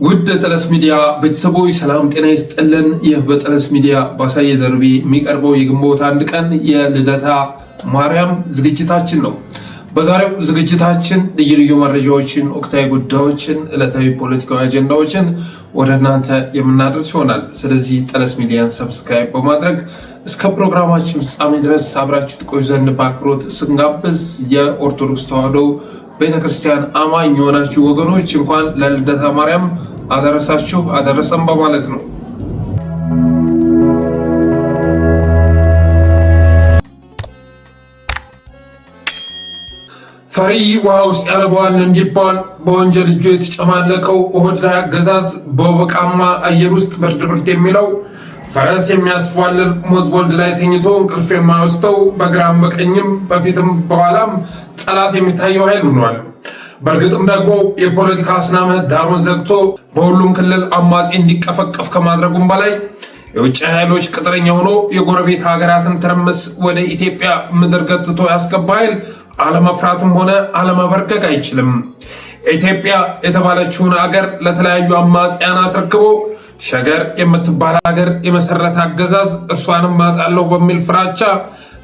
ውድ ጠለስ ሚዲያ ቤተሰቦች ሰላም ጤና ይስጥልን። ይህ በጠለስ ሚዲያ ባሳየ ደርቢ የሚቀርበው የግንቦት አንድ ቀን የልደታ ማርያም ዝግጅታችን ነው። በዛሬው ዝግጅታችን ልዩ ልዩ መረጃዎችን፣ ወቅታዊ ጉዳዮችን፣ ዕለታዊ ፖለቲካዊ አጀንዳዎችን ወደ እናንተ የምናደርስ ይሆናል። ስለዚህ ጠለስ ሚዲያን ሰብስክራይብ በማድረግ እስከ ፕሮግራማችን ፍጻሜ ድረስ አብራችሁ ትቆዩ ዘንድ በአክብሮት ስንጋብዝ የኦርቶዶክስ ተዋሕዶ ቤተክርስቲያን አማኝ የሆናችሁ ወገኖች እንኳን ለልደታ ማርያም አደረሳችሁ አደረሰን በማለት ነው። ፈሪ ውሃ ውስጥ ያለበዋል እንዲባል በወንጀል እጁ የተጨማለቀው ኦህዴድ አገዛዝ በወበቃማ አየር ውስጥ ብርድ ብርድ የሚለው ፈረስ የሚያስፏልል ሞዝቦልድ ላይ ተኝቶ እንቅልፍ የማይወስደው በግራም በቀኝም በፊትም በኋላም ጠላት የሚታየው ኃይል ሆኗል። በእርግጥም ደግሞ የፖለቲካ ስነ ምህዳሩን ዘግቶ በሁሉም ክልል አማጺ እንዲቀፈቀፍ ከማድረጉም በላይ የውጭ ኃይሎች ቅጥረኛ ሆኖ የጎረቤት ሀገራትን ትርምስ ወደ ኢትዮጵያ ምድር ገትቶ ያስገባ ኃይል አለመፍራትም ሆነ አለመበርከክ አይችልም። ኢትዮጵያ የተባለችውን ሀገር ለተለያዩ አማጽያን አስረክቦ ሸገር የምትባል ሀገር የመሰረተ አገዛዝ እርሷንም ማጣለው በሚል ፍራቻ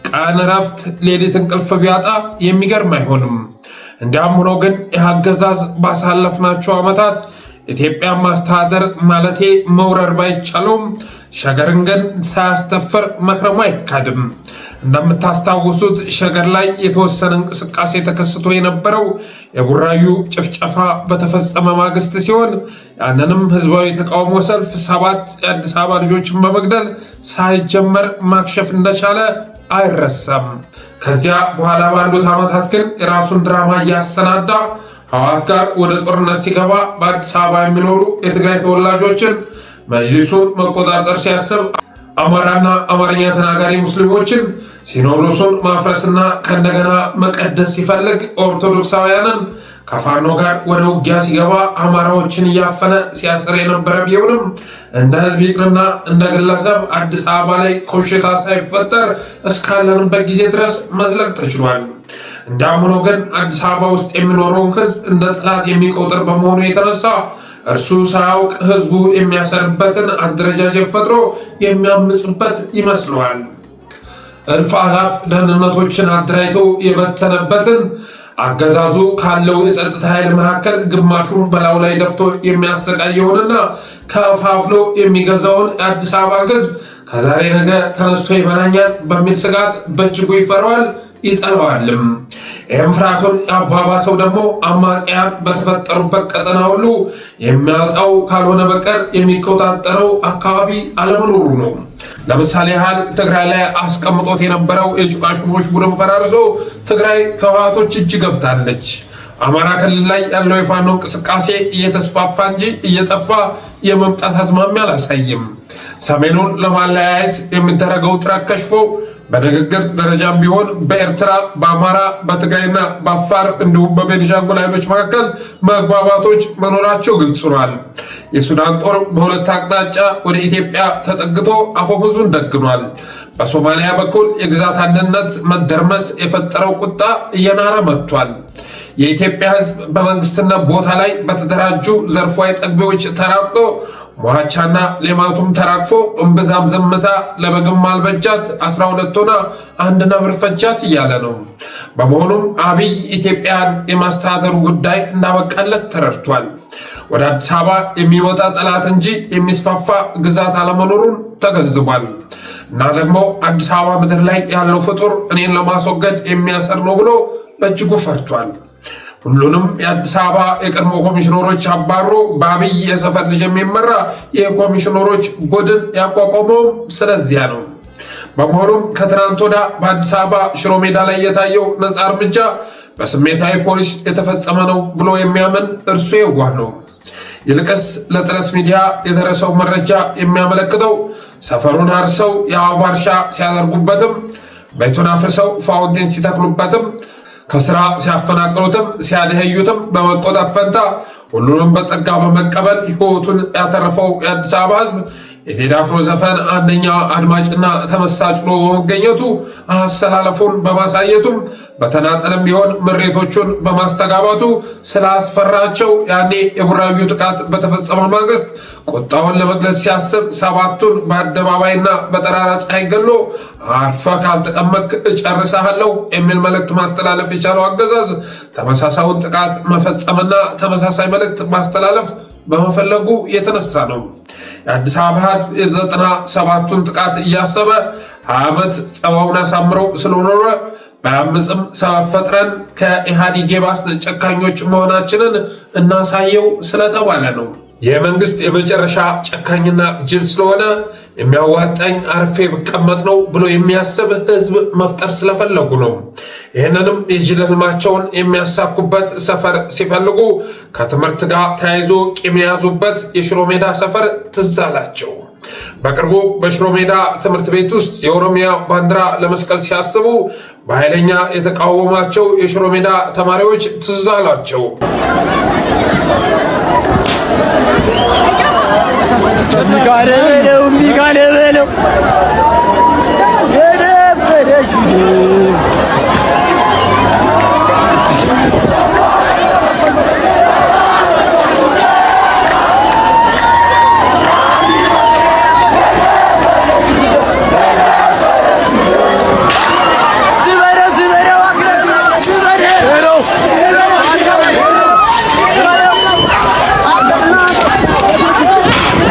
ቀን እረፍት ሌሊት እንቅልፍ ቢያጣ የሚገርም አይሆንም። እንዲያም ሆኖ ግን ይህ አገዛዝ ባሳለፍናቸው ዓመታት ኢትዮጵያ ማስተዳደር ማለቴ መውረር ባይቻለውም ሸገርን ግን ሳያስተፍር መክረሙ አይካድም። እንደምታስታውሱት ሸገር ላይ የተወሰነ እንቅስቃሴ ተከስቶ የነበረው የቡራዩ ጭፍጨፋ በተፈጸመ ማግስት ሲሆን ያንንም ህዝባዊ ተቃውሞ ሰልፍ 7 የአዲስ አበባ ልጆችን በመግደል ሳይጀመር ማክሸፍ እንደቻለ አይረሳም። ከዚያ በኋላ ባሉት ዓመታት ግን የራሱን ድራማ እያሰናዳ ህወሓት ጋር ወደ ጦርነት ሲገባ በአዲስ አበባ የሚኖሩ የትግራይ ተወላጆችን መጅሊሱን መቆጣጠር ሲያስብ አማራና አማርኛ ተናጋሪ ሙስሊሞችን ሲኖዶሱን ማፍረስና ከእንደገና መቀደስ ሲፈልግ ኦርቶዶክሳውያንን ከፋኖ ጋር ወደ ውጊያ ሲገባ አማራዎችን እያፈነ ሲያስር የነበረ ቢሆንም እንደ ህዝብ ይቅርና እንደ ግለሰብ አዲስ አበባ ላይ ኮሽታ ሳይፈጠር እስካለንበት ጊዜ ድረስ መዝለቅ ተችሏል። እንዲያም ሆኖ ግን አዲስ አበባ ውስጥ የሚኖረውን ህዝብ እንደ ጠላት የሚቆጥር በመሆኑ የተነሳ እርሱ ሳያውቅ ህዝቡ የሚያሰርበትን አደረጃጀት ፈጥሮ የሚያምጽበት ይመስለዋል። እልፍ አላፍ ደህንነቶችን አደራጅቶ የበተነበትን አገዛዙ ካለው የጸጥታ ኃይል መካከል ግማሹን በላዩ ላይ ደፍቶ የሚያሰቃየውንና ከፋፍሎ የሚገዛውን የአዲስ አበባ ህዝብ ከዛሬ ነገ ተነስቶ ይበላኛል በሚል ስጋት በእጅጉ ይፈራዋል፣ ይጠላዋልም። ይህም ፍርሃቱን ያባባሰው ደግሞ አማጽያን በተፈጠሩበት ቀጠና ሁሉ የሚያወጣው ካልሆነ በቀር የሚቆጣጠረው አካባቢ አለመኖሩ ነው። ለምሳሌ ያህል ትግራይ ላይ አስቀምጦት የነበረው የጭቃ ሹሞች ቡድን ፈራርሶ ትግራይ ከህወሓቶች እጅ ገብታለች። አማራ ክልል ላይ ያለው የፋኖ እንቅስቃሴ እየተስፋፋ እንጂ እየጠፋ የመምጣት አዝማሚያ አላሳይም። ሰሜኑን ለማለያየት የሚደረገው ጥረት ከሽፎ በንግግር ደረጃም ቢሆን በኤርትራ፣ በአማራ፣ በትግራይና በአፋር እንዲሁም በቤኒሻንጉል ኃይሎች መካከል መግባባቶች መኖራቸው ግልጽ ሆኗል። የሱዳን ጦር በሁለት አቅጣጫ ወደ ኢትዮጵያ ተጠግቶ አፈሙዙን ደግኗል። በሶማሊያ በኩል የግዛት አንድነት መደርመስ የፈጠረው ቁጣ እየናረ መጥቷል። የኢትዮጵያ ህዝብ በመንግስትነት ቦታ ላይ በተደራጁ ዘርፋዊ ጠግቤዎች ተራቅጦ ሟቻና ሌማቱም ተራግፎ እምብዛም ዘምታ ለበግም አልበጃት 12 ሆና አንድ ነብር ፈጃት እያለ ነው። በመሆኑም አብይ ኢትዮጵያን የማስተዳደሩ ጉዳይ እንዳበቃለት ተረድቷል። ወደ አዲስ አበባ የሚወጣ ጠላት እንጂ የሚስፋፋ ግዛት አለመኖሩን ተገንዝቧል። እና ደግሞ አዲስ አበባ ምድር ላይ ያለው ፍጡር እኔን ለማስወገድ የሚያሰር ነው ብሎ በእጅጉ ፈርቷል። ሁሉንም የአዲስ አበባ የቀድሞ ኮሚሽነሮች አባሮ በአብይ የሰፈር ልጅ የሚመራ የኮሚሽነሮች ቡድን ያቋቋመው ስለዚያ ነው። በመሆኑም ከትናንት ወዲያ በአዲስ አበባ ሽሮ ሜዳ ላይ የታየው ነፃ እርምጃ በስሜታዊ ፖሊስ የተፈጸመ ነው ብሎ የሚያምን እርሱ የዋህ ነው። ይልቅስ ለጠለስ ሚዲያ የደረሰው መረጃ የሚያመለክተው ሰፈሩን አርሰው የአበባ እርሻ ሲያደርጉበትም፣ ቤቱን አፍርሰው ፋውንቴን ሲተክሉበትም፣ ከስራ ሲያፈናቅሉትም ሲያደህዩትም በመቆጣት ፈንታ ሁሉንም በጸጋ በመቀበል ህይወቱን ያተረፈው የአዲስ አበባ ህዝብ የቴዲ አፍሮ ዘፈን አንደኛ አድማጭና ተመሳጭ ሆኖ በመገኘቱ አሰላለፉን በማሳየቱም በተናጠልም ቢሆን ምሬቶቹን በማስተጋባቱ ስላስፈራቸው ያኔ የቡራዩ ጥቃት በተፈጸመ ማግስት ቁጣውን ለመግለጽ ሲያስብ ሰባቱን በአደባባይና በጠራራ ፀሐይ ገሎ አርፈ ካልተቀመጥክ እጨርሳለሁ የሚል መልእክት ማስተላለፍ የቻለው አገዛዝ ተመሳሳዩን ጥቃት መፈጸምና ተመሳሳይ መልእክት ማስተላለፍ በመፈለጉ የተነሳ ነው። የአዲስ አበባ ሕዝብ የ97ቱን ጥቃት እያሰበ 20 ዓመት ጸባውን አሳምረው ስለኖረ በአምፅም ሰበብ ፈጥረን ከኢህአዴግ የባስን ጨካኞች መሆናችንን እናሳየው ስለተባለ ነው። የመንግስት የመጨረሻ ጨካኝና ጅል ስለሆነ የሚያዋጣኝ አርፌ ብቀመጥ ነው ብሎ የሚያስብ ህዝብ መፍጠር ስለፈለጉ ነው። ይህንንም የጅል ህልማቸውን የሚያሳኩበት ሰፈር ሲፈልጉ ከትምህርት ጋር ተያይዞ ቂም የያዙበት የሽሮ ሜዳ ሰፈር ትዝ አላቸው። በቅርቡ በሽሮ ሜዳ ትምህርት ቤት ውስጥ የኦሮሚያ ባንዲራ ለመስቀል ሲያስቡ በኃይለኛ የተቃወሟቸው የሽሮ ሜዳ ተማሪዎች ትዝ አላቸው።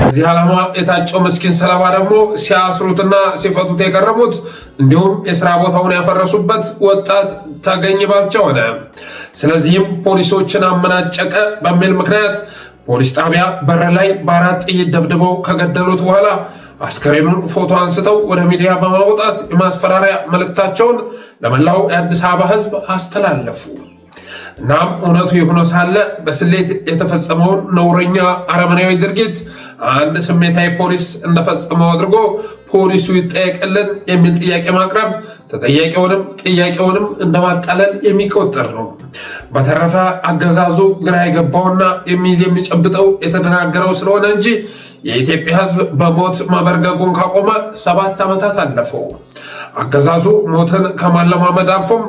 እዚህ ዓላማ የታጨው ምስኪን ሰለባ ደግሞ ሲያስሩትና ሲፈቱት የቀረቡት እንዲሁም የሥራ ቦታውን ያፈረሱበት ወጣት ተገኝ ባልቻ ሆነ። ስለዚህም ፖሊሶችን አመናጨቀ በሚል ምክንያት ፖሊስ ጣቢያ በር ላይ በ4 ጥይት ደብድበው ከገደሉት በኋላ አስከሬኑን ፎቶ አንስተው ወደ ሚዲያ በማውጣት የማስፈራሪያ መልእክታቸውን ለመላው የአዲስ አበባ ሕዝብ አስተላለፉ። እናም እውነቱ የሆነ ሳለ በስሌት የተፈጸመውን ነውረኛ አረመናዊ ድርጊት አንድ ስሜታዊ ፖሊስ እንደፈጸመው አድርጎ ፖሊሱ ይጠየቅልን የሚል ጥያቄ ማቅረብ ተጠያቂውንም ጥያቄውንም እንደማቃለል የሚቆጠር ነው። በተረፈ አገዛዙ ግራ የገባውና የሚይዝ የሚጨብጠው የተደናገረው ስለሆነ እንጂ የኢትዮጵያ ሕዝብ በሞት መበርገጉን ካቆመ 7 ዓመታት አለፈው። አገዛዙ ሞትን ከማለማመድ አልፎም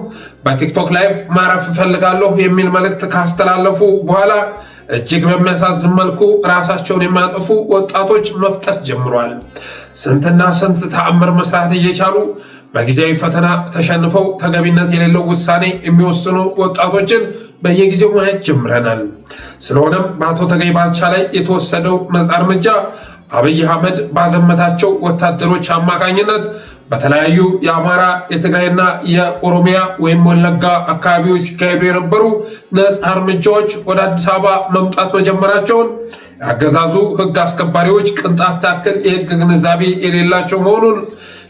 በቲክቶክ ላይቭ ማረፍ እፈልጋለሁ የሚል መልእክት ካስተላለፉ በኋላ እጅግ በሚያሳዝን መልኩ ራሳቸውን የሚያጠፉ ወጣቶች መፍጠር ጀምሯል። ስንትና ስንት ተአምር መስራት እየቻሉ በጊዜያዊ ፈተና ተሸንፈው ተገቢነት የሌለው ውሳኔ የሚወስኑ ወጣቶችን በየጊዜው ማየት ጀምረናል። ስለሆነም በአቶ ተገኝ ባልቻ ላይ የተወሰደው ነፃ እርምጃ አብይ አህመድ ባዘመታቸው ወታደሮች አማካኝነት በተለያዩ የአማራ የትግራይና የኦሮሚያ ወይም ወለጋ አካባቢዎች ሲካሄዱ የነበሩ ነፃ እርምጃዎች ወደ አዲስ አበባ መምጣት መጀመራቸውን ያገዛዙ ሕግ አስከባሪዎች ቅንጣት ታክል የሕግ ግንዛቤ የሌላቸው መሆኑን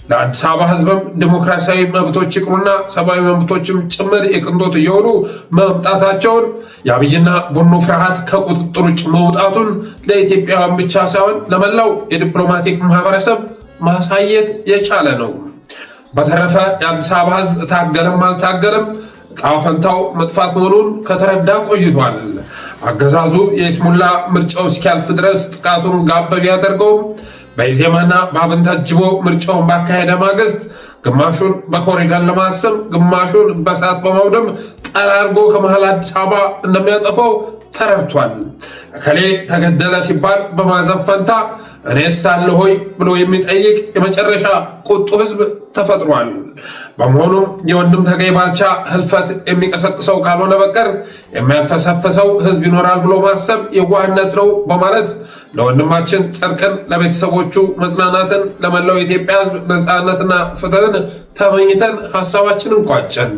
ለአዲስ አበባ ሕዝብም ዲሞክራሲያዊ መብቶች ይቅሩና ሰብአዊ መብቶችም ጭምር የቅንጦት እየሆኑ መምጣታቸውን የአብይና ቡድኑ ፍርሃት ከቁጥጥር ውጭ መውጣቱን ለኢትዮጵያውያን ብቻ ሳይሆን ለመላው የዲፕሎማቲክ ማህበረሰብ ማሳየት የቻለ ነው። በተረፈ የአዲስ አበባ ሕዝብ ታገለም አልታገለም ዕጣ ፈንታው መጥፋት መሆኑን ከተረዳ ቆይቷል። አገዛዙ የይስሙላ ምርጫው እስኪያልፍ ድረስ ጥቃቱን ጋብ ቢያደርገውም በኢዜማና በአብን ታጅቦ ምርጫውን ባካሄደ ማግስት ግማሹን በኮሪደር ለማሰብ ግማሹን በእሳት በማውደም ጠራርጎ ከመሃል አዲስ አበባ እንደሚያጠፋው ተረድቷል። እከሌ ተገደለ ሲባል በማዘን ፈንታ እኔስ አለ ሆይ ብሎ የሚጠይቅ የመጨረሻ ቁጡ ህዝብ ተፈጥሯል። በመሆኑም የወንድም ተገኝ ባልቻ ህልፈት የሚቀሰቅሰው ካልሆነ በቀር የሚያልፈሰፍሰው ህዝብ ይኖራል ብሎ ማሰብ የዋህነት ነው በማለት ለወንድማችን ጽድቅን፣ ለቤተሰቦቹ መጽናናትን፣ ለመላው የኢትዮጵያ ህዝብ ነፃነትና ፍትህን ተመኝተን ሀሳባችንን ቋጨን።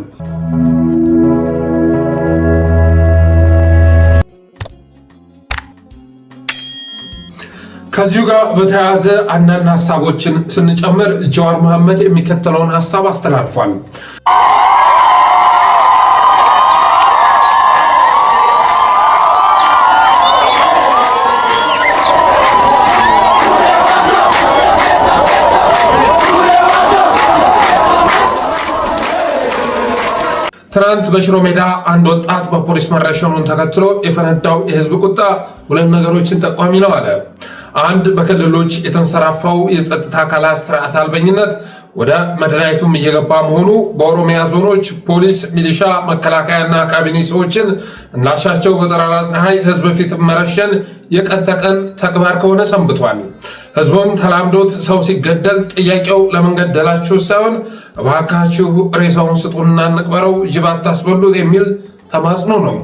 ከዚሁ ጋር በተያያዘ አንዳንድ ሀሳቦችን ስንጨምር ጀዋር መሐመድ የሚከተለውን ሀሳብ አስተላልፏል። ትናንት በሽሮ ሜዳ አንድ ወጣት በፖሊስ መረሸኑን ተከትሎ የፈነዳው የህዝብ ቁጣ ሁለት ነገሮችን ጠቋሚ ነው አለ። አንድ በክልሎች የተንሰራፋው የጸጥታ አካላት ስርዓት አልበኝነት ወደ መድኃኒቱም እየገባ መሆኑ በኦሮሚያ ዞኖች ፖሊስ፣ ሚሊሻ፣ መከላከያና ካቢኔ ሰዎችን እንዳሻቸው በጠራራ ፀሐይ ህዝብ ፊት መረሸን የቀን ተቀን ተግባር ከሆነ ሰንብቷል። ህዝቡም ተላምዶት ሰው ሲገደል ጥያቄው ለምን ገደላችሁ ሳይሆን እባካችሁ ሬሳውን ስጡና እንቅበረው፣ ጅብ አታስበሉት የሚል ተማጽኖ ነው።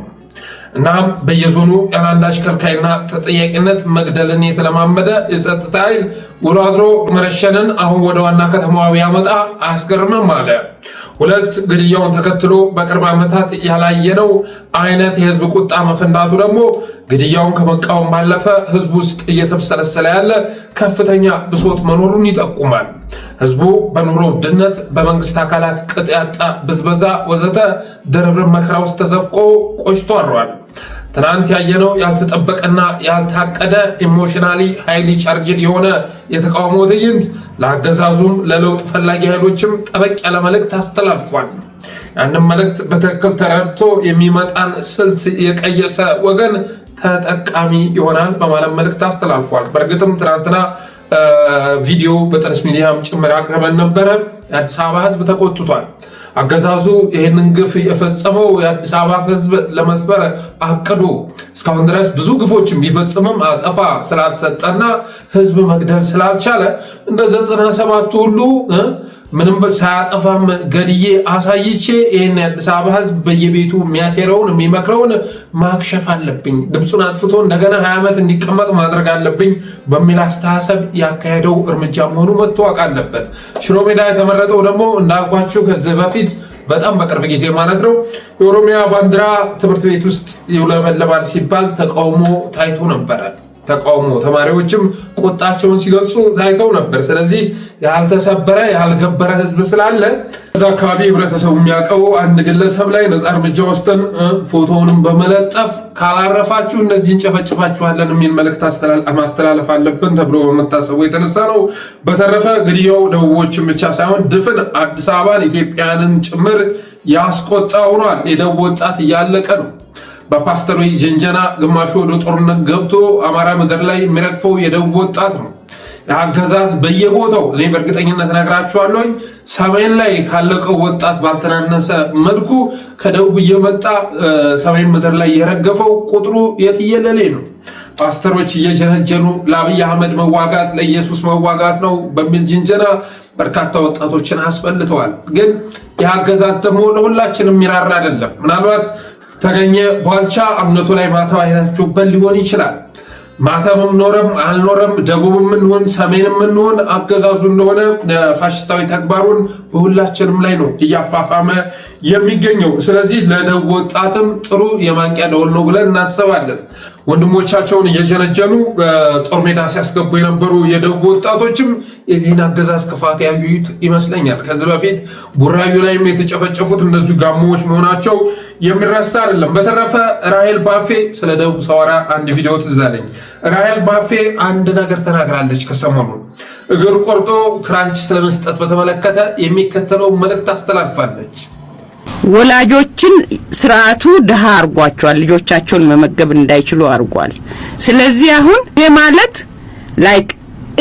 እናም በየዞኑ ያላንዳች ከልካይና ተጠያቂነት መግደልን የተለማመደ የጸጥታ ኃይል ውሎ አድሮ መረሸንን አሁን ወደ ዋና ከተማዋ ቢያመጣ አያስገርምም አለ። ሁለት ግድያውን ተከትሎ በቅርብ ዓመታት ያላየነው አይነት የህዝብ ቁጣ መፈንዳቱ ደግሞ ግድያውን ከመቃወም ባለፈ ህዝብ ውስጥ እየተብሰለሰለ ያለ ከፍተኛ ብሶት መኖሩን ይጠቁማል። ህዝቡ በኑሮ ውድነት፣ በመንግስት አካላት ቅጥ ያጣ ብዝበዛ ወዘተ ድርብርብ መከራ ውስጥ ተዘፍቆ ቆይቶ አድሯል። ትናንት ያየነው ያልተጠበቀና ያልታቀደ ኢሞሽናሊ ሃይሊ ቻርጅድ የሆነ የተቃውሞ ትዕይንት ለአገዛዙም ለለውጥ ፈላጊ ኃይሎችም ጠበቅ ያለ መልእክት አስተላልፏል። ያንን መልእክት በትክክል ተረድቶ የሚመጣን ስልት የቀየሰ ወገን ተጠቃሚ ይሆናል በማለት መልእክት አስተላልፏል። በእርግጥም ትናንትና ቪዲዮ በጠረስ ሚዲያም ጭምር አቅርበን ነበረ። የአዲስ አበባ ህዝብ ተቆጥቷል። አገዛዙ ይህንን ግፍ የፈጸመው የአዲስ አበባ ህዝብ ለመስበር አቅዶ እስካሁን ድረስ ብዙ ግፎችም ቢፈጽምም አጸፋ ስላልሰጠና ህዝብ መግደል ስላልቻለ እንደ 97 ሁሉ ምንም ሳያጠፋም ገድዬ አሳይቼ ይህን የአዲስ አበባ ህዝብ በየቤቱ የሚያሴረውን የሚመክረውን ማክሸፍ አለብኝ፣ ድምፁን አጥፍቶ እንደገና 20 ዓመት እንዲቀመጥ ማድረግ አለብኝ በሚል አስተሳሰብ ያካሄደው እርምጃ መሆኑ መታወቅ አለበት። ሽሮ ሜዳ የተመረጠው ደግሞ እንዳልኳችሁ ከዚህ በፊት በጣም በቅርብ ጊዜ ማለት ነው የኦሮሚያ ባንዲራ ትምህርት ቤት ውስጥ ይውለበለባል ሲባል ተቃውሞ ታይቶ ነበረ። ተቃውሞ ተማሪዎችም ቁጣቸውን ሲገልጹ ታይተው ነበር። ስለዚህ ያልተሰበረ ያልገበረ ህዝብ ስላለ እዛ አካባቢ ህብረተሰቡ የሚያውቀው አንድ ግለሰብ ላይ ነፃ እርምጃ ወስደን ፎቶውንም በመለጠፍ ካላረፋችሁ እነዚህን ጨፈጭፋችኋለን የሚል መልእክት ማስተላለፍ አለብን ተብሎ በመታሰቡ የተነሳ ነው። በተረፈ ግድያው ደቡቦችን ብቻ ሳይሆን ድፍን አዲስ አበባን ኢትዮጵያንን ጭምር ያስቆጣ ሆኗል። የደቡብ ወጣት እያለቀ ነው። በፓስተሮች ጅንጀና ግማሹ ወደ ጦርነት ገብቶ አማራ ምድር ላይ የሚረግፈው የደቡብ ወጣት ነው። የአገዛዝ በየቦታው እኔ በእርግጠኝነት ነግራችኋለሁ ሰሜን ላይ ካለቀው ወጣት ባልተናነሰ መልኩ ከደቡብ እየመጣ ሰሜን ምድር ላይ የረገፈው ቁጥሩ የትየለሌ ነው። ፓስተሮች እየጀነጀኑ ለአብይ አህመድ መዋጋት ለኢየሱስ መዋጋት ነው በሚል ጅንጀና በርካታ ወጣቶችን አስፈልተዋል። ግን የአገዛዝ ደግሞ ለሁላችንም የሚራራ አይደለም። ምናልባት ተገኘ ባልቻ እምነቱ ላይ ማተብ አይታችሁበት ሊሆን ይችላል። ማተብም ኖረም አልኖረም ደቡብም እንሆን ሰሜንም እንሆን አገዛዙ እንደሆነ ፋሽስታዊ ተግባሩን በሁላችንም ላይ ነው እያፋፋመ የሚገኘው። ስለዚህ ለደቡብ ወጣትም ጥሩ የማንቂያ ደወል ነው ብለን እናስባለን። ወንድሞቻቸውን እየጀነጀኑ ጦር ሜዳ ሲያስገቡ የነበሩ የደቡብ ወጣቶችም የዚህን አገዛዝ ክፋት ያዩት ይመስለኛል። ከዚህ በፊት ቡራዩ ላይም የተጨፈጨፉት እነዚሁ ጋሞዎች መሆናቸው የሚረሳ አይደለም። በተረፈ ራሄል ባፌ ስለ ደቡብ ሰዋራ አንድ ቪዲዮ ትዝ አለኝ። ራሄል ባፌ አንድ ነገር ተናግራለች። ከሰሞኑ እግር ቆርጦ ክራንች ስለመስጠት በተመለከተ የሚከተለው መልእክት አስተላልፋለች። ወላጆችን ስርዓቱ ደሃ አርጓቸዋል፣ ልጆቻቸውን መመገብ እንዳይችሉ አርጓል። ስለዚህ አሁን የማለት ላይክ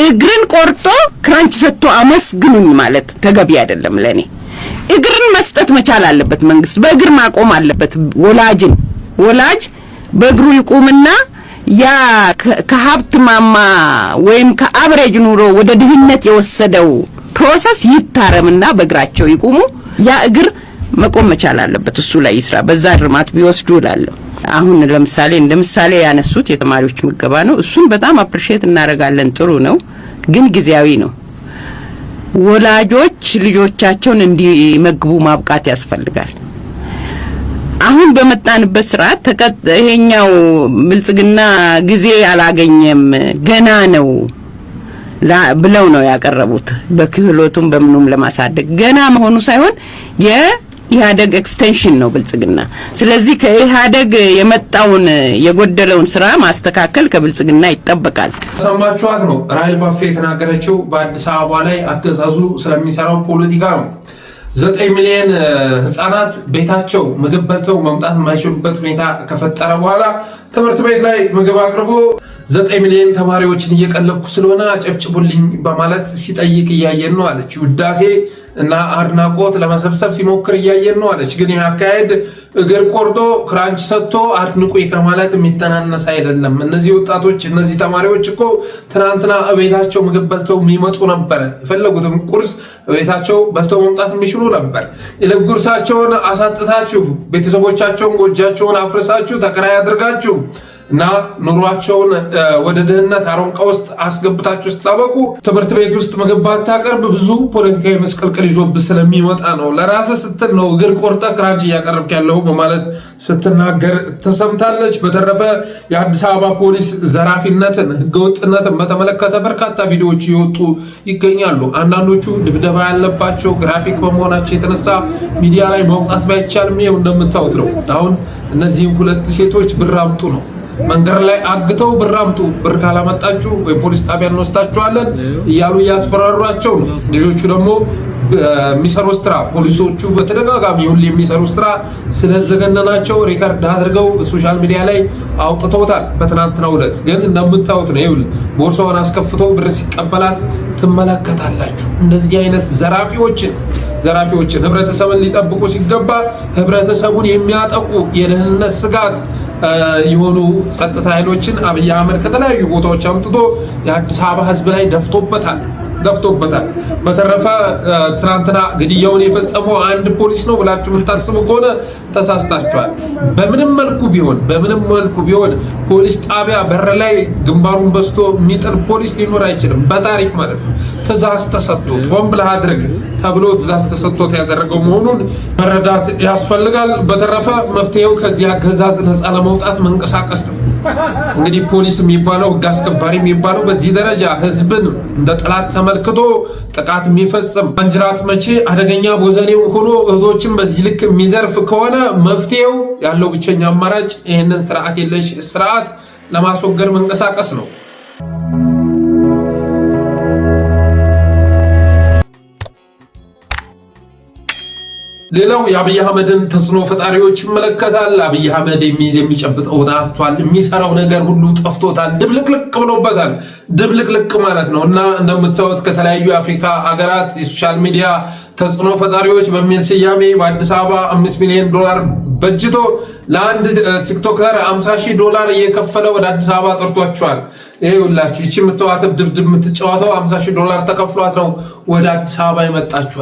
እግርን ቆርጦ ክራንች ሰጥቶ አመስግኑኝ ማለት ተገቢ አይደለም። ለኔ እግርን መስጠት መቻል አለበት መንግስት፣ በእግር ማቆም አለበት። ወላጅ በእግሩ ይቆምና ያ ከሀብት ማማ ወይም ከአብሬጅ ኑሮ ወደ ድህነት የወሰደው ፕሮሰስ ይታረምና በእግራቸው ይቆሙ። ያ እግር መቆም መቻል አለበት። እሱ ላይ ይስራ፣ በዛ ድርማት ቢወስዱ እላለሁ። አሁን ለምሳሌ እንደምሳሌ ያነሱት የተማሪዎች ምገባ ነው። እሱን በጣም አፕሪሺየት እናደርጋለን፣ ጥሩ ነው፣ ግን ጊዜያዊ ነው። ወላጆች ልጆቻቸውን እንዲመግቡ ማብቃት ያስፈልጋል። አሁን በመጣንበት ስርዓት ይሄኛው ብልጽግና ጊዜ አላገኘም ገና ነው ብለው ነው ያቀረቡት። በክህሎቱም በምኑም ለማሳደግ ገና መሆኑ ሳይሆን የኢህአደግ ኤክስቴንሽን ነው ብልጽግና። ስለዚህ ከኢህአደግ የመጣውን የጎደለውን ስራ ማስተካከል ከብልጽግና ይጠበቃል። ሰማችኋት ነው ራሄል ባፌ የተናገረችው። በአዲስ አበባ ላይ አገዛዙ ስለሚሰራው ፖለቲካ ነው። 9 ሚሊዮን ህፃናት ቤታቸው ምግብ በልተው መምጣት የማይችሉበት ሁኔታ ከፈጠረ በኋላ ትምህርት ቤት ላይ ምግብ አቅርቦ 9 ሚሊዮን ተማሪዎችን እየቀለብኩ ስለሆነ አጨብጭቡልኝ በማለት ሲጠይቅ እያየን ነው አለች። ውዳሴ እና አድናቆት ለመሰብሰብ ሲሞክር እያየን ነው አለች። ግን ይህ አካሄድ እግር ቆርጦ ክራንች ሰጥቶ አድንቁኝ ከማለት የሚተናነስ አይደለም። እነዚህ ወጣቶች እነዚህ ተማሪዎች እኮ ትናንትና ቤታቸው ምግብ በልተው የሚመጡ ነበር። የፈለጉትን ቁርስ ቤታቸው በልተው መምጣት የሚችሉ ነበር። የዕለት ጉርሳቸውን አሳጥታችሁ ቤተሰቦቻቸውን ጎጃቸውን አፍርሳችሁ ተከራይ አድርጋችሁ እና ኑሯቸውን ወደ ድህነት አሮንቃ ውስጥ አስገብታችሁ ስታበቁ ትምህርት ቤት ውስጥ ምግብ ባታቀርብ ብዙ ፖለቲካዊ መስቀልቅል ይዞብህ ስለሚመጣ ነው። ለራስህ ስትል ነው እግር ቆርጠ ክራንች እያቀረብክ ያለው በማለት ስትናገር ተሰምታለች። በተረፈ የአዲስ አበባ ፖሊስ ዘራፊነትን፣ ህገወጥነትን በተመለከተ በርካታ ቪዲዮዎች እየወጡ ይገኛሉ። አንዳንዶቹ ድብደባ ያለባቸው ግራፊክ በመሆናቸው የተነሳ ሚዲያ ላይ ማውጣት ባይቻልም ይኸው እንደምታዩት ነው። አሁን እነዚህም ሁለት ሴቶች ብር አምጡ ነው መንገድ ላይ አግተው ብር አምጡ፣ ብር ካላመጣችሁ የፖሊስ ጣቢያ እንወስዳችኋለን እያሉ እያስፈራሯቸው ነው። ልጆቹ ደግሞ የሚሰሩት ስራ ፖሊሶቹ በተደጋጋሚ ሁሉ የሚሰሩት ስራ ስለዘገነናቸው ሪከርድ አድርገው ሶሻል ሚዲያ ላይ አውጥተውታል። በትናንትናው ዕለት ግን እንደምታዩት ነው። ይኸውልህ ቦርሳውን አስከፍቶ ብር ሲቀበላት ትመለከታላችሁ። እንደዚህ አይነት ዘራፊዎችን ህብረተሰብን ሊጠብቁ ሲገባ ህብረተሰቡን የሚያጠቁ የደህንነት ስጋት የሆኑ ጸጥታ ኃይሎችን አብይ አህመድ ከተለያዩ ቦታዎች አምጥቶ የአዲስ አበባ ህዝብ ላይ ደፍቶበታል። በተረፈ ትናንትና ግድያውን የፈጸመው አንድ ፖሊስ ነው ብላችሁ የምታስቡ ከሆነ ተሳስታችኋል። በምንም መልኩ ቢሆን ፖሊስ ጣቢያ በር ላይ ግንባሩን በስቶ የሚጥል ፖሊስ ሊኖር አይችልም፣ በታሪክ ማለት ነው። ትእዛዝ ተሰጥቶት ሆን ብለህ አድርግ ተብሎ ትእዛዝ ተሰጥቶት ያደረገው መሆኑን መረዳት ያስፈልጋል። በተረፈ መፍትሄው ከዚህ አገዛዝ ነፃ ለመውጣት መንቀሳቀስ ነው። እንግዲህ ፖሊስ የሚባለው ህግ አስከባሪ የሚባለው በዚህ ደረጃ ህዝብን እንደ ጠላት ተመልክቶ ጥቃት የሚፈጽም አንጅራት መቼ አደገኛ ቦዘኔው ሆኖ እህቶችን በዚህ ልክ የሚዘርፍ ከሆነ መፍትሄው ያለው ብቸኛ አማራጭ ይህንን ስርዓት የለሽ ስርዓት ለማስወገድ መንቀሳቀስ ነው። ሌላው የአብይ አህመድን ተጽዕኖ ፈጣሪዎች ይመለከታል። አብይ አህመድ የሚይዝ የሚጨብጠው አጥቷል። የሚሰራው ነገር ሁሉ ጠፍቶታል። ድብልቅልቅ ብሎበታል። ድብልቅልቅ ማለት ነው እና እንደምታዩት ከተለያዩ የአፍሪካ ሀገራት የሶሻል ሚዲያ ተጽዕኖ ፈጣሪዎች በሚል ስያሜ በአዲስ አበባ $5 ሚሊዮን በጅቶ ለአንድ ቲክቶከር $50,000 እየከፈለ ወደ አዲስ አበባ ጠርቷቸዋል። ይሄ ሁላችሁ ይቺ የምትዋት ድብድብ የምትጫወተው $50,000 ተከፍሏት ነው ወደ አዲስ አበባ የመጣችሁ።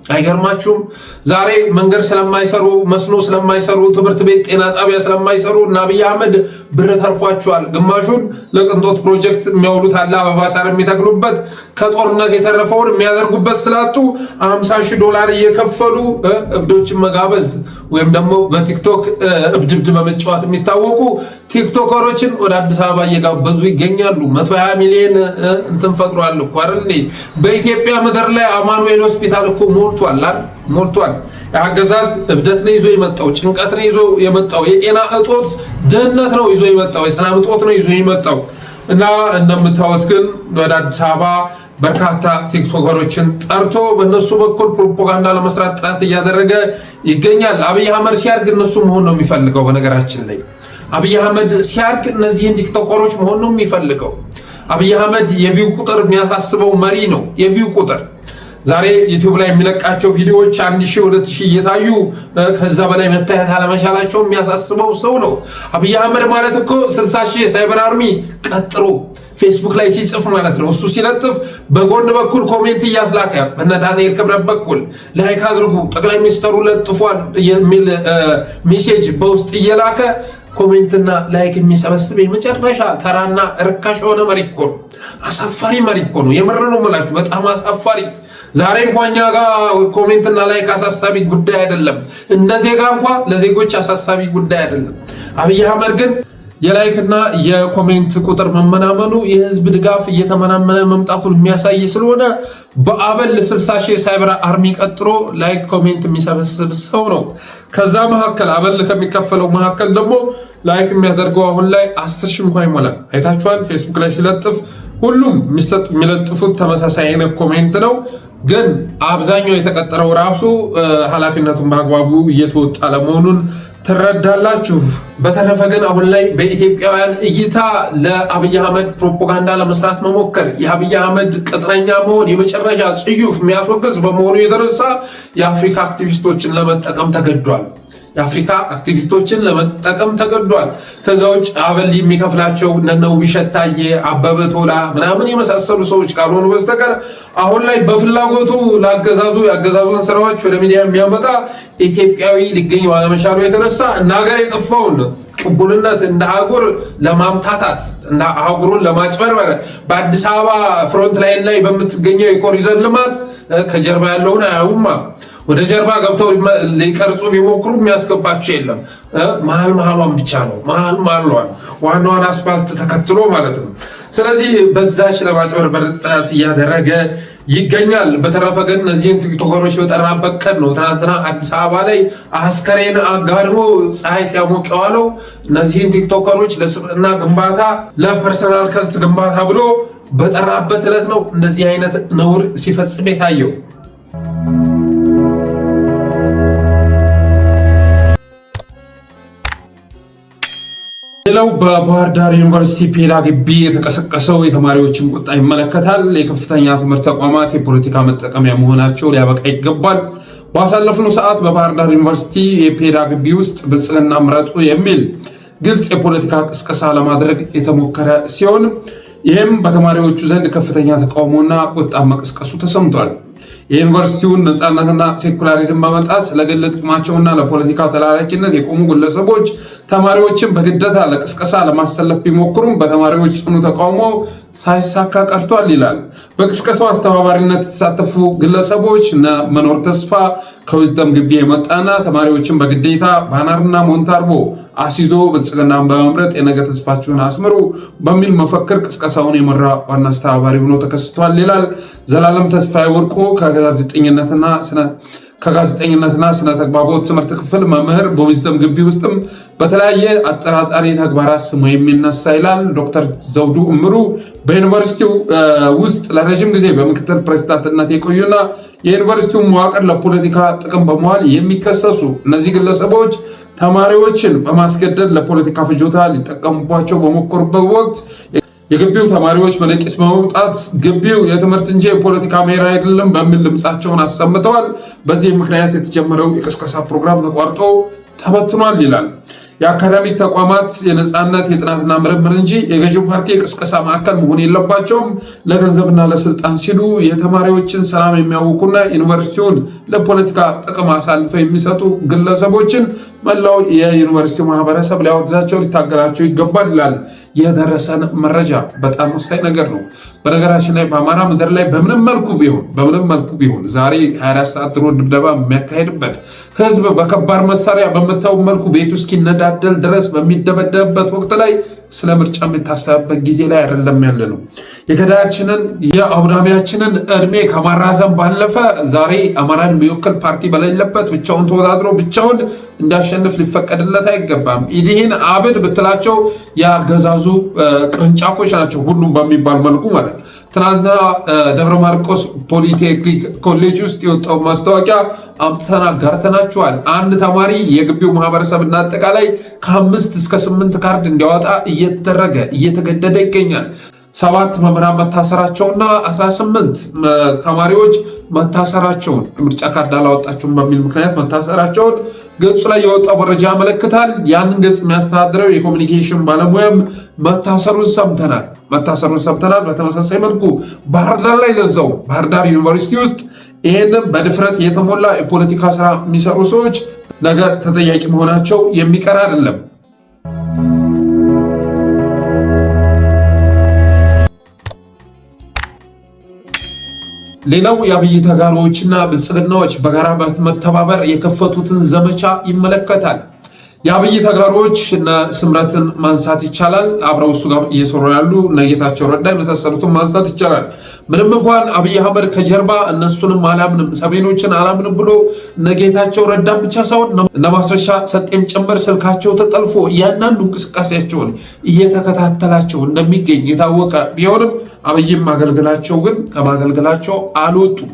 አይገርማችሁም? ዛሬ መንገድ ስለማይሰሩ፣ መስኖ ስለማይሰሩ፣ ትምህርት ቤት ጤና ጣቢያ ስለማይሰሩ እና አብይ አህመድ ብር ተርፏቸዋል። ግማሹን ለቅንጦት ፕሮጀክት የሚያውሉት አለ፣ አበባ ሳር የሚተክሉበት፣ ከጦርነት የተረፈውን የሚያደርጉበት ስላጡ $50,000 እየከፈሉ እብዶችን መጋበዝ ወይም ደግሞ በቲክቶክ እብድብድ በመጫወት የሚታወቁ ቲክቶከሮችን ወደ አዲስ አበባ እየጋበዙ ይገኛሉ። 120 ሚሊዮን እንትን ፈጥሯል እኮ አይደል? በኢትዮጵያ ምድር ላይ አማኑኤል ሆስፒታል እኮ ሞልቷል። የአገዛዝ እብደት ነው ይዞ የመጣው፣ ጭንቀት ነው ይዞ የመጣው፣ የጤና እጦት ድህነት ነው ይዞ የመጣው፣ የሰላም እጦት ነው ይዞ የመጣው እና እንደምታዩት ግን ወደ አዲስ አበባ በርካታ ቲክቶከሮችን ጠርቶ በእነሱ በኩል ፕሮፓጋንዳ ለመስራት ጥረት እያደረገ ይገኛል። አብይ አህመድ ሲያርግ እነሱ መሆን ነው የሚፈልገው። በነገራችን ላይ አብይ አህመድ ሲያርግ እነዚህን ቲክቶከሮች መሆን ነው የሚፈልገው። አብይ አህመድ የቪው ቁጥር የሚያሳስበው መሪ ነው። የቪው ቁጥር ዛሬ ዩቲዩብ ላይ የሚለቃቸው ቪዲዮዎች 1000 2000 እየታዩ ከዛ በላይ መታየት አለመቻላቸው የሚያሳስበው ሰው ነው። አብይ አህመድ ማለት እኮ 60,000 የሳይበር አርሚ ቀጥሮ ፌስቡክ ላይ ሲጽፍ ማለት ነው። እሱ ሲለጥፍ በጎን በኩል ኮሜንት እያስላከ በእነ ዳንኤል ክብረት በኩል ላይክ አድርጉ ጠቅላይ ሚኒስትሩ ለጥፏል የሚል ሜሴጅ በውስጥ እየላከ ኮሜንትና ላይክ የሚሰበስብ የመጨረሻ ተራና ርካሽ የሆነ መሪ እኮ ነው። አሳፋሪ መሪ እኮ ነው። የምር ነው የምላችሁ፣ በጣም አሳፋሪ። ዛሬ እንኳን እኛ ጋር ኮሜንትና ላይክ አሳሳቢ ጉዳይ አይደለም። እንደ ዜጋ እንኳን ለዜጎች አሳሳቢ ጉዳይ አይደለም። አብይ አህመድ ግን የላይክና የኮሜንት ቁጥር መመናመኑ የህዝብ ድጋፍ እየተመናመነ መምጣቱን የሚያሳይ ስለሆነ በአበል 60,000 ሳይበር አርሚ ቀጥሮ ላይክ ኮሜንት የሚሰበስብ ሰው ነው። ከዛ መካከል አበል ከሚከፈለው መካከል ደግሞ ላይክ የሚያደርገው አሁን ላይ 10,000 እንኳን ይሞላል። አይታችኋል። ፌስቡክ ላይ ሲለጥፍ ሁሉም የሚለጥፉት ተመሳሳይ አይነት ኮሜንት ነው። ግን አብዛኛው የተቀጠረው ራሱ ኃላፊነቱን በአግባቡ እየተወጣ ለመሆኑን ትረዳላችሁ። በተረፈ ግን አሁን ላይ በኢትዮጵያውያን እይታ ለአብይ አህመድ ፕሮፓጋንዳ ለመስራት መሞከር የአብይ አህመድ ቅጥረኛ መሆን የመጨረሻ ጽዩፍ የሚያስወግዝ በመሆኑ የተነሳ የአፍሪካ አክቲቪስቶችን ለመጠቀም ተገዷል። ከዛ ውጭ አበል የሚከፍላቸው እነ ውብሸት ታዬ፣ አበበ ቶላ ምናምን የመሳሰሉ ሰዎች ካልሆኑ በስተቀር አሁን ላይ በፍላጎቱ የአገዛዙን ስራዎች ወደ ሚዲያ የሚያመጣ ኢትዮጵያዊ ሊገኝ ባለመቻሉ የተነሳ እንደ ሀገር የጠፋውን ቅቡልነት እንደ አህጉር ለማምታታት እና አህጉሩን ለማጭበርበር በአዲስ አበባ ፍሮንት ላይን ላይ በምትገኘው የኮሪደር ልማት ከጀርባ ያለውን አያውማ። ወደ ጀርባ ገብተው ሊቀርጹ ቢሞክሩ የሚያስገባቸው የለም። መሀሏን ብቻ ነው መሀሏን ዋናዋን አስፋልት ተከትሎ ማለት ነው። ስለዚህ በዛች ለማጭበርበር ጥረት እያደረገ ይገኛል። በተረፈ ግን እነዚህን ቲክቶከሮች በጠራበት ቀን ነው ትናንትና አዲስ አበባ ላይ አስከሬን አጋድሞ ፀሐይ ሲያሞቅ የዋለው። እነዚህን ቲክቶከሮች ለስብዕና ግንባታ ለፐርሰናል ከልት ግንባታ ብሎ በጠራበት ዕለት ነው እንደዚህ አይነት ነውር ሲፈጽም የታየው። ሌላው በባህር ዳር ዩኒቨርሲቲ ፔዳ ግቢ የተቀሰቀሰው የተማሪዎችን ቁጣ ይመለከታል። የከፍተኛ ትምህርት ተቋማት የፖለቲካ መጠቀሚያ መሆናቸው ሊያበቃ ይገባል። ባሳለፍነው ሰዓት በባህር ዳር ዩኒቨርሲቲ የፔዳ ግቢ ውስጥ ብልጽግና ምረጡ የሚል ግልጽ የፖለቲካ ቅስቀሳ ለማድረግ የተሞከረ ሲሆን ይህም በተማሪዎቹ ዘንድ ከፍተኛ ተቃውሞና ቁጣ መቀስቀሱ ተሰምቷል። የዩኒቨርሲቲውን ነፃነትና ሴኩላሪዝም በመጣስ ለግል ጥቅማቸውና ለፖለቲካ ተላላኪነት የቆሙ ግለሰቦች ተማሪዎችን በግደታ ለቅስቀሳ ለማሰለፍ ቢሞክሩም በተማሪዎች ጽኑ ተቃውሞ ሳይሳካ ቀርቷል ይላል። በቅስቀሳው አስተባባሪነት የተሳተፉ ግለሰቦች መኖር ተስፋ ከዊዝደም ግቢ የመጣና ተማሪዎችን በግዴታ ባነርና ሞንታርቦ አሲዞ ብልጽግናን በመምረጥ የነገ ተስፋችሁን አስምሩ በሚል መፈክር ቅስቀሳውን የመራ ዋና አስተባባሪ ሆኖ ተከስቷል ይላል። ዘላለም ተስፋዬ ወርቁ ከጋዜጠኝነትና ስነ ተግባቦት ትምህርት ክፍል መምህር በዊዝደም ግቢ ውስጥም በተለያየ አጠራጣሪ ተግባራት ስሙ የሚነሳ ይላል። ዶክተር ዘውዱ እምሩ በዩኒቨርሲቲው ውስጥ ለረዥም ጊዜ በምክትል ፕሬዝዳንትነት የቆዩና የዩኒቨርሲቲው መዋቅር ለፖለቲካ ጥቅም በመዋል የሚከሰሱ እነዚህ ግለሰቦች ተማሪዎችን በማስገደድ ለፖለቲካ ፍጆታ ሊጠቀሙባቸው በሞከሩበት ወቅት የግቢው ተማሪዎች በነቂስ በመውጣት ግቢው የትምህርት እንጂ የፖለቲካ ሜዳ አይደለም በሚል ድምፃቸውን አሰምተዋል። በዚህ ምክንያት የተጀመረው የቅስቀሳ ፕሮግራም ተቋርጦ ተበትኗል ይላል። የአካዳሚክ ተቋማት የነፃነት የጥናትና ምርምር እንጂ የገዢው ፓርቲ የቅስቀሳ ማዕከል መሆን የለባቸውም። ለገንዘብና ለስልጣን ሲሉ የተማሪዎችን ሰላም የሚያውኩና ዩኒቨርሲቲውን ለፖለቲካ ጥቅም አሳልፈው የሚሰጡ ግለሰቦችን መላው የዩኒቨርሲቲው ማህበረሰብ ሊያወግዛቸው ሊታገላቸው ይገባል ይላል። የደረሰን መረጃ በጣም ወሳኝ ነገር ነው። በነገራችን ላይ በአማራ ምድር ላይ በምንም መልኩ ቢሆን ዛሬ 24 ሰዓት ድሮን ድብደባ የሚያካሄድበት ህዝብ በከባድ መሳሪያ በምታው መልኩ ቤቱ እስኪነዳደል ድረስ በሚደበደብበት ወቅት ላይ ስለ ምርጫ የሚታሰብበት ጊዜ ላይ አይደለም ያለ ነው። የገዳያችንን የአውዳሚያችንን እድሜ ከማራዘም ባለፈ ዛሬ አማራን የሚወክል ፓርቲ በሌለበት ብቻውን ተወዳድሮ ብቻውን እንዲያሸንፍ ሊፈቀድለት አይገባም። ይህን አብን ብትላቸው ያገዛዙ ቅርንጫፎች ናቸው፣ ሁሉም በሚባል መልኩ ማለት ነው። ትናንትና ደብረ ማርቆስ ፖሊቴክኒክ ኮሌጅ ውስጥ የወጣው ማስታወቂያ አምጥተን አጋርተናችኋል። አንድ ተማሪ የግቢው ማህበረሰብ እና አጠቃላይ ከ5 እስከ 8 ካርድ እንዲያወጣ እየተገደደ ይገኛል። 7 መምህራን መታሰራቸውና 18 ተማሪዎች መታሰራቸውን ምርጫ ካርድ አላወጣቸውም በሚል ምክንያት መታሰራቸውን ገጹ ላይ የወጣው መረጃ ያመለክታል። ያንን ገጽ የሚያስተዳድረው የኮሚኒኬሽን ባለሙያም መታሰሩን ሰምተናል። በተመሳሳይ መልኩ ባህር ዳር ላይ ለዛው ባህር ዳር ዩኒቨርሲቲ ውስጥ ይህንን በድፍረት የተሞላ የፖለቲካ ስራ የሚሰሩ ሰዎች ነገ ተጠያቂ መሆናቸው የሚቀር አይደለም። ሌላው የአብይ ተጋሮዎችና ብልጽግናዎች በጋራ መተባበር የከፈቱትን ዘመቻ ይመለከታል። የአብይ ተጋሮዎች እነ ስምረትን ማንሳት ይቻላል። አብረው እሱ ጋር እየሰሩ ያሉ እነ ጌታቸው ረዳ የመሳሰሉትን ማንሳት ይቻላል። ምንም እንኳን አብይ አህመድ ከጀርባ እነሱንም አላምንም ሰሜኖችን አላምንም ብሎ እነ ጌታቸው ረዳን ብቻ ሳይሆን እነ ማስረሻ ሰጤም ጭምር ስልካቸው ተጠልፎ እያንዳንዱ እንቅስቃሴያቸውን እየተከታተላቸው እንደሚገኝ የታወቀ ቢሆንም አብይም ማገልገላቸው ግን ከማገልገላቸው አልወጡም።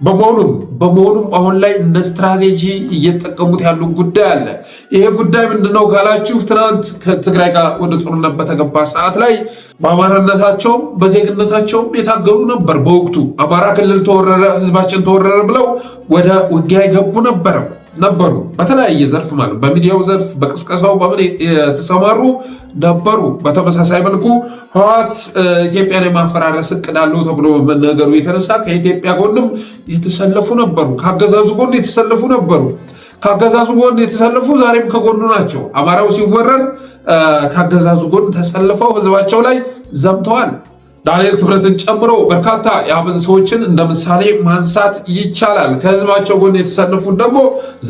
በመሆኑም አሁን ላይ እንደ ስትራቴጂ እየተጠቀሙት ያሉ ጉዳይ አለ። ይሄ ጉዳይ ምንድነው ካላችሁ ትናንት ከትግራይ ጋር ወደ ጦርነት በተገባ ሰዓት ላይ በአማራነታቸውም በዜግነታቸውም የታገሉ ነበር። በወቅቱ አማራ ክልል ተወረረ፣ ህዝባችን ተወረረ ብለው ወደ ውጊያ የገቡ ነበሩ። በተለያየ ዘርፍ ማለት በሚዲያው ዘርፍ በቅስቀሳው በምን የተሰማሩ ነበሩ። በተመሳሳይ መልኩ ህወሓት ኢትዮጵያን የማፈራረስ እቅድ አለው ተብሎ መነገሩ የተነሳ ከኢትዮጵያ ጎንም የተሰለፉ ነበሩ። ከአገዛዙ ጎን የተሰለፉ ነበሩ። ከአገዛዙ ጎን የተሰለፉ ዛሬም ከጎኑ ናቸው። አማራው ሲወረር ከአገዛዙ ጎን ተሰልፈው ህዝባቸው ላይ ዘምተዋል። ዳንኤል ክብረትን ጨምሮ በርካታ የአብን ሰዎችን እንደ ምሳሌ ማንሳት ይቻላል። ከህዝባቸው ጎን የተሰለፉት ደግሞ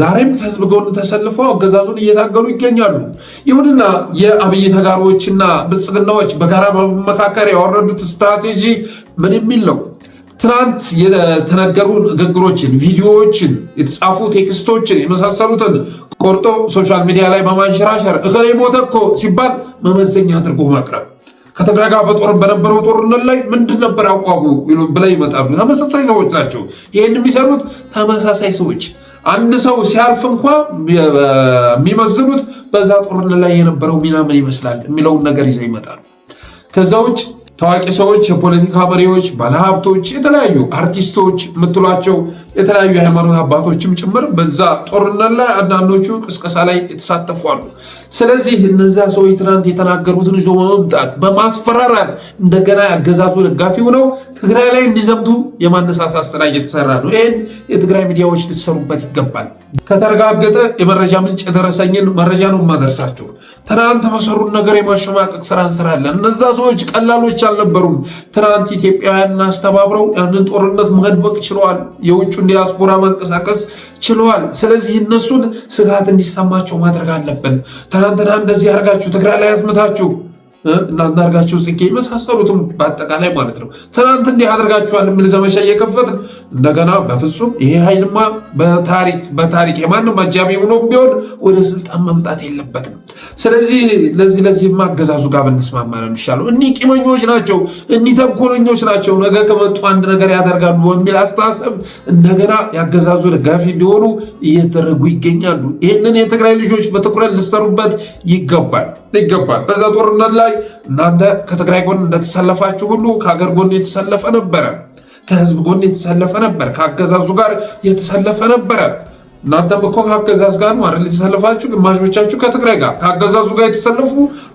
ዛሬም ከህዝብ ጎን ተሰልፈው አገዛዙን እየታገሉ ይገኛሉ። ይሁንና የአብይ ተጋሮችና ብልጽግናዎች በጋራ በመመካከር ያወረዱት ስትራቴጂ ምን የሚል ነው? ትናንት የተነገሩ ንግግሮችን፣ ቪዲዮዎችን፣ የተጻፉ ቴክስቶችን የመሳሰሉትን ቆርጦ ሶሻል ሚዲያ ላይ በማንሸራሸር እከሌ ሞተ እኮ ሲባል መመዘኛ አድርጎ ማቅረብ። ከትግራይ ጋር በነበረው ጦርነት ላይ ምንድን ነበር አቋሙ ብለው ይመጣሉ። ተመሳሳይ ሰዎች ናቸው ይህን የሚሰሩት። ተመሳሳይ ሰዎች አንድ ሰው ሲያልፍ እንኳ የሚመዝኑት በዛ ጦርነት ላይ የነበረው ሚና ምን ይመስላል የሚለውን ነገር ይዘው ይመጣሉ። ከዛ ውጭ ታዋቂ ሰዎች፣ የፖለቲካ መሪዎች፣ ባለሀብቶች፣ የተለያዩ አርቲስቶች የምትሏቸው የተለያዩ የሃይማኖት አባቶችም ጭምር በዛ ጦርነት ላይ አንዳንዶቹ ቅስቀሳ ላይ የተሳተፉ አሉ። ስለዚህ እነዛ ሰዎች ትናንት የተናገሩትን ይዞ በመምጣት በማስፈራራት እንደገና ያገዛዙ ደጋፊ ሆነው ትግራይ ላይ እንዲዘምቱ የማነሳሳት ስራ እየተሰራ ነው። ይህን የትግራይ ሚዲያዎች ሊሰሩበት ይገባል። ከተረጋገጠ የመረጃ ምንጭ የደረሰኝን መረጃ ነው የማደርሳቸው። ትናንት በሰሩን ነገር የማሸማቀቅ ስራ እንሰራለን። እነዛ ሰዎች ቀላሎች አልነበሩም። ትናንት ኢትዮጵያውያንን አስተባብረው ያንን ጦርነት መድበቅ ችለዋል። የውጭን ዲያስፖራ ማንቀሳቀስ ችለዋል። ስለዚህ እነሱን ስጋት እንዲሰማቸው ማድረግ አለብን። ትናንትና እንደዚህ አድርጋችሁ ትግራይ ላይ ያዝምታችሁ እናንተ አድርጋችሁ ጽጌ የመሳሰሉትም በአጠቃላይ ማለት ነው ትናንት እንዲህ አድርጋችኋል የሚል ዘመቻ እየከፈትን እንደገና በፍጹም ይሄ ኃይልማ በታሪክ የማንም አጃቢ ሆኖ ቢሆን ወደ ስልጣን መምጣት የለበትም። ስለዚህ ለዚህ አገዛዙ ጋር ብንስማማ ነው የሚሻለው። እኒህ ቂመኞች ናቸው፣ እኒህ ተንኮለኞች ናቸው፣ ነገ ከመጡ አንድ ነገር ያደርጋሉ በሚል አስተሳሰብ እንደገና ያገዛዙ ደጋፊ እንዲሆኑ እየተደረጉ ይገኛሉ። ይህንን የትግራይ ልጆች በትኩረት ሊሰሩበት ይገባል። በዛ ጦርነት ላይ እናንተ ከትግራይ ጎን እንደተሰለፋችሁ ሁሉ ከሀገር ጎን የተሰለፈ ነበረ፣ ከህዝብ ጎን የተሰለፈ ነበር፣ ከአገዛዙ ጋር የተሰለፈ ነበረ። እናንተም እኮ ከአገዛዝ ጋር ነው አይደል የተሰለፋችሁ? ግማሾቻችሁ ከትግራይ ጋር ከአገዛዙ ጋር የተሰለፉ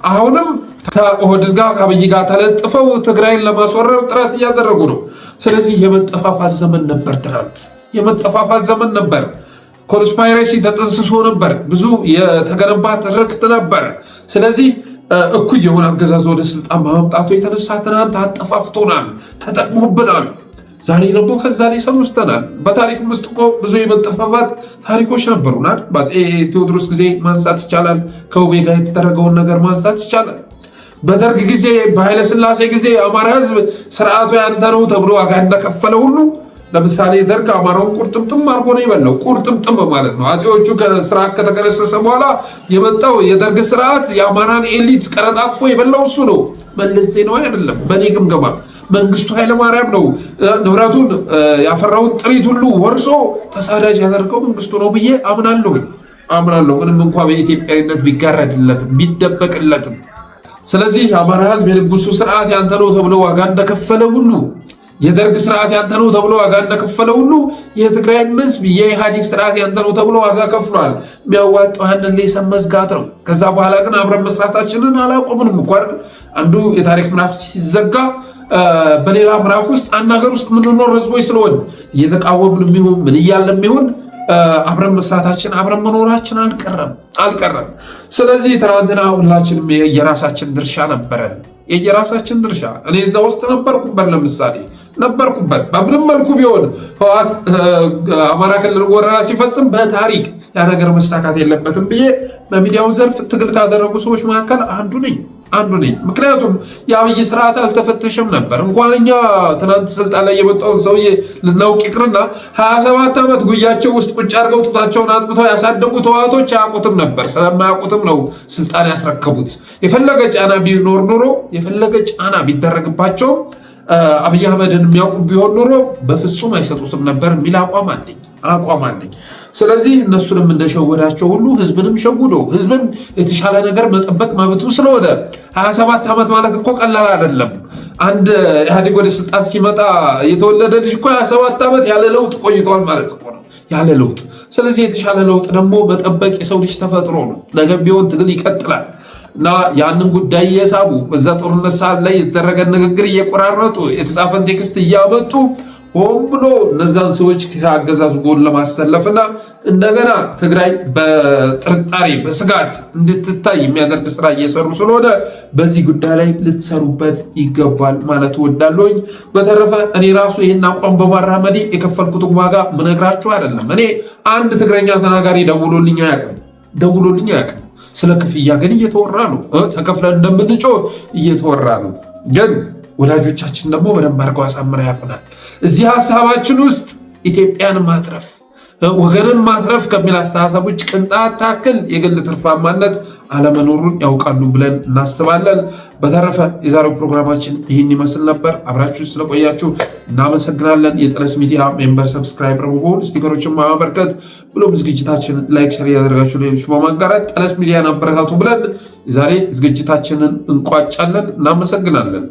አሁንም ከኦህዴድ ጋር ከአብይ ጋር ተለጥፈው ትግራይን ለማስወረር ጥረት እያደረጉ ነው። ስለዚህ የመጠፋፋት ዘመን ነበር። ትናንት የመጠፋፋት ዘመን ነበር። ኮንስፓይሬሲ ተጠንስሶ ነበር። ብዙ የተገነባ ትርክት ነበር። ስለዚህ እኩይ የሆነ አገዛዝ ወደ ስልጣን በመምጣቱ የተነሳ ትናንት አጠፋፍቶናል፣ ተጠቅሞብናል። ዛሬ ደግሞ ከዛ ላይ ሰምስተናል። በታሪክም ውስጥ እኮ ብዙ የመጠፋፋት ታሪኮች ነበሩናል። በአፄ ቴዎድሮስ ጊዜ ማንሳት ይቻላል። ከውቤ ጋር የተደረገውን ነገር ማንሳት ይቻላል። በደርግ ጊዜ፣ በኃይለ ሥላሴ ጊዜ አማራ ህዝብ ስርዓቱ ያንተ ነው ተብሎ ዋጋ እንደከፈለ ሁሉ ለምሳሌ ደርግ አማራውን ቁርጥምጥም አድርጎ ነው የበላው። ቁርጥምጥም ማለት ነው። አፄዎቹ ከስርዓት ከተገረሰሰ በኋላ የመጣው የደርግ ስርዓት የአማራን ኤሊት ቀረጣጥፎ የበላው እሱ ነው። መለስ ዜናዊ አይደለም። በእኔ ግምገማ መንግስቱ ኃይለማርያም ነው ንብረቱን ያፈራውን ጥሪት ሁሉ ወርሶ ተሳዳጅ ያደርገው መንግስቱ ነው ብዬ አምናለሁ። ምንም እንኳ በኢትዮጵያዊነት ቢጋረድለትም ቢደበቅለትም። ስለዚህ የአማራ ህዝብ የንጉሱ ስርዓት ያንተ ነው ተብሎ ዋጋ እንደከፈለ ሁሉ የደርግ ስርዓት ያንተ ነው ተብሎ ዋጋ እንደከፈለ ሁሉ የትግራይ ህዝብ የኢህአዴግ ስርዓት ያንተ ነው ተብሎ ዋጋ ከፍሏል። የሚያዋጣው ያንን ሌሰን መዝጋት ነው። ከዛ በኋላ ግን አብረን መስራታችንን አላቆምንም እኮ አይደል? አንዱ የታሪክ ምዕራፍ ሲዘጋ በሌላ ምዕራፍ ውስጥ አንድ ሀገር ውስጥ የምንኖር ህዝቦች ስለሆን እየተቃወምን የሚሆን ምን እያለን የሚሆን አብረን መስራታችን አብረን መኖራችን አልቀረም። ስለዚህ ትናንትና ሁላችንም የራሳችን ድርሻ ነበረን። የራሳችን ድርሻ እኔ እዛ ውስጥ ነበርኩበት። ለምሳሌ ነበርኩበት። በምንም መልኩ ቢሆን ህወሓት አማራ ክልል ወረራ ሲፈጽም በታሪክ ያ ነገር መሳካት የለበትም ብዬ በሚዲያው ዘርፍ ትግል ካደረጉ ሰዎች መካከል አንዱ ነኝ። ምክንያቱም የአብይ ስርዓት አልተፈተሸም ነበር። እንኳን እኛ ትናንት ስልጣን ላይ የመጣውን ሰውዬ ልናውቅ ይቅርና 27 ዓመት ጉያቸው ውስጥ ቁጭ አድርገው ጡታቸውን አጥብተው ያሳደጉት ህወሓቶች አያውቁትም ነበር። ስለማያውቁትም ነው ስልጣን ያስረከቡት። የፈለገ ጫና ቢኖር ኖሮ የፈለገ ጫና ቢደረግባቸው አብይ አህመድን የሚያውቁ ቢሆን ኖሮ በፍጹም አይሰጡትም ነበር የሚል አቋም አለኝ። ስለዚህ እነሱንም እንደሸወዳቸው ሁሉ ህዝብንም ሸውዶ ህዝብም የተሻለ ነገር መጠበቅ መብቱ ስለሆነ 27 ዓመት ማለት እኮ ቀላል አይደለም። አንድ ኢህአዴግ ወደ ስልጣን ሲመጣ የተወለደ ልጅ እኮ 27 ዓመት ያለ ለውጥ ቆይቷል ማለት ነው፣ ያለ ለውጥ። ስለዚህ የተሻለ ለውጥ ደግሞ መጠበቅ የሰው ልጅ ተፈጥሮ ነው። ነገ ቢሆን ትግል ይቀጥላል እና ያንን ጉዳይ እየሳቡ በዛ ጦርነት ሰዓት ላይ የተደረገ ንግግር እየቆራረጡ የተጻፈን ቴክስት እያመጡ ሆን ብሎ እነዛን ሰዎች ከአገዛዙ ጎን ለማሰለፍና እንደገና ትግራይ በጥርጣሬ በስጋት እንድትታይ የሚያደርግ ስራ እየሰሩ ስለሆነ በዚህ ጉዳይ ላይ ልትሰሩበት ይገባል ማለት እወዳለሁኝ። በተረፈ እኔ ራሱ ይህን አቋም በማራመዴ የከፈልኩትን ዋጋ ምነግራችሁ አይደለም። እኔ አንድ ትግረኛ ተናጋሪ ደውሎልኝ አያውቅም። ስለ ክፍያ ግን እየተወራ ነው። ተከፍለን እንደምንጮህ እየተወራ ነው። ግን ወዳጆቻችን ደግሞ በደንብ አድርገው አሳምረው ያውቁናል። እዚህ ሀሳባችን ውስጥ ኢትዮጵያን ማትረፍ ወገንን ማትረፍ ከሚል አስተሳሰብ ውጭ ቅንጣት ታክል የግል ትርፋማነት አለመኖሩን ያውቃሉ ብለን እናስባለን። በተረፈ የዛሬው ፕሮግራማችን ይህን ይመስል ነበር። አብራችሁ ስለቆያችሁ እናመሰግናለን። የጠለስ ሚዲያ ሜምበር ሰብስክራይበር በመሆን ስቲከሮችን በማበርከት ብሎም ዝግጅታችን ላይክ፣ ሸር ያደርጋችሁ ሌሎች በማጋራት ጠለስ ሚዲያን አበረታቱ ብለን የዛሬ ዝግጅታችንን እንቋጫለን። እናመሰግናለን።